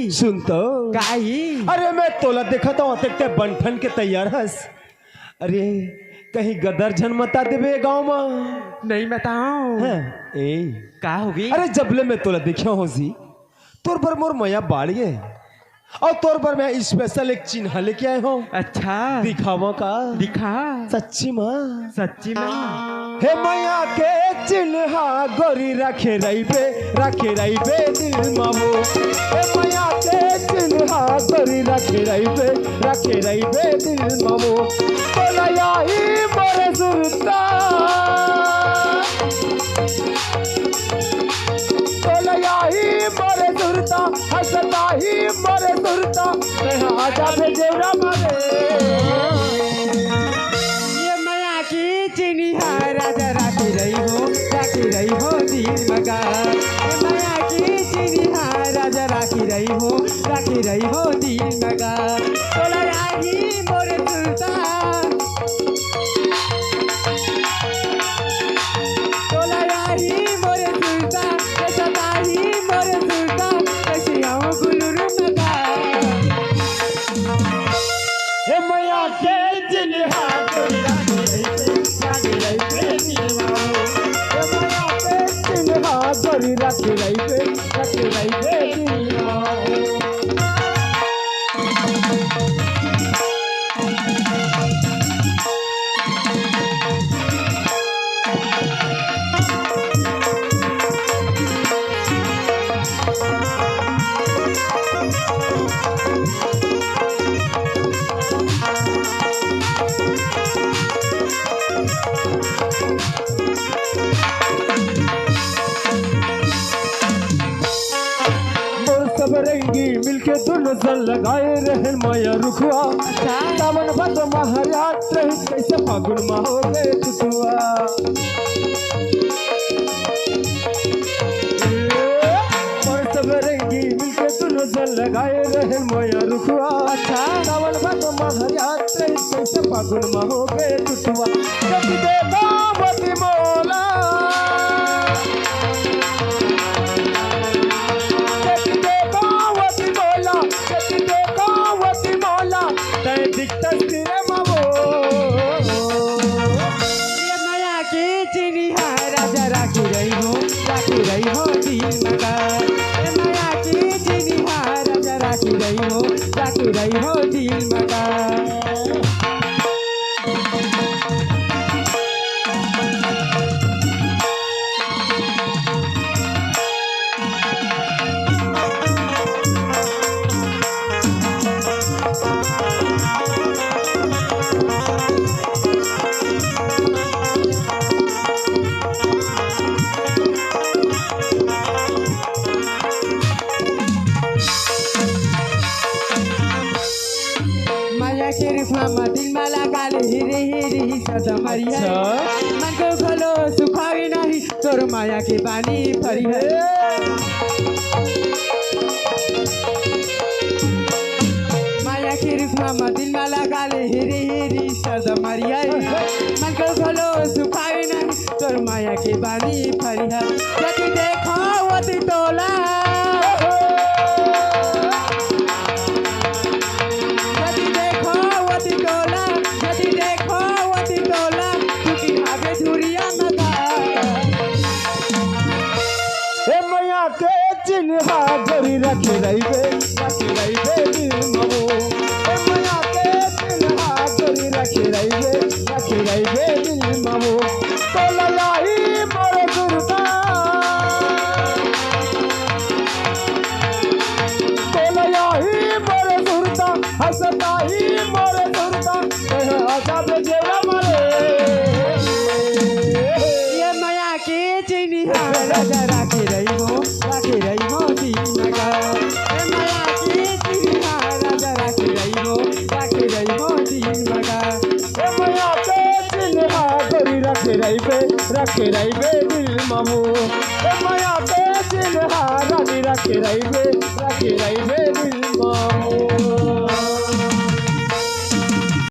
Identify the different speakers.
Speaker 1: सुन तो
Speaker 2: काई
Speaker 1: अरे मैं तोला देखा था ते बंठन के तैयार हस। अरे कहीं गदर जन मता देवे गांव में
Speaker 2: नहीं बताओ
Speaker 1: हाँ, ए
Speaker 2: का होगी।
Speaker 1: अरे जबले मैं तोला देखा हो सी तोर पर मोर मैया बाड़िए और तोर पर मैं स्पेशल एक चिन्ह लेके आए हो।
Speaker 2: अच्छा
Speaker 1: दिखावा का
Speaker 2: दिखा
Speaker 1: सच्ची माँ
Speaker 2: सच्ची में
Speaker 1: हे मैया के चिन्हा गोरी रखे रही बे दिल मामो। हे मैया के चिन्हा गोरी रखे रही बे दिल मामो। बोला याही मोरे सुरता बोला याही मोरे सुरता हंसता ही मोरे सुरता मैं आजा भेजेवरा मारे।
Speaker 2: राजा राखी रही हो दिल मगा माया की चिनी राजा राखी रही हो दिल मगा तोला राही मोरे सुरता तोला राही मोरे सुरता सताही मोरे सुरता कैसे आऊं गुलरू मगा।
Speaker 1: हे मैया के चिन्हा गोरी रखे रही बे दिल मामो। रंगी मिलके दोनों सन लगाए रहन माया रुखवा सावन भद महाराज रही कैसे फागुन माह हो गए तुआ सब रंगी मिलके दोनों सन लगाए रहन माया रुखवा सावन भद महाराज रही कैसे फागुन माह हो गए तुआ जब देखो मती मोला
Speaker 2: राजा राखी रही हो दिल मगा माया की चिनी राजा राखी रही हो दिल मगा। मामा दिल माला काले हिरी सदमरिया मन को खोलो सुखावी नहीं तोर माया की पानी फरी है। माया की मामा दिल माला काले हिरी सदमरिया मन को खोलो सुखावी नहीं तोर माया की पानी फरी है। यदि देखो वती तोला
Speaker 1: चिन्हा गोरी रखे रही बे दिल मामो। मैया के चिन्हा गोरी रखे रही बे दिल मामो। तोला याही मोरे सुरता तोला याही मोरे सुरता हंसता ही मोरे सुरता कहीं आशा भेजेवरा मारे।
Speaker 2: ये माया के चिनी राजा राखी रही हो दिल मगा माया की चिनी राजा राखी रही हो दिल मगा।
Speaker 1: मैया के चिन्हा गोरी रखे रही बे दिल मामो। मैया के चिन्हा रानी रखे रही बे दिल मामो।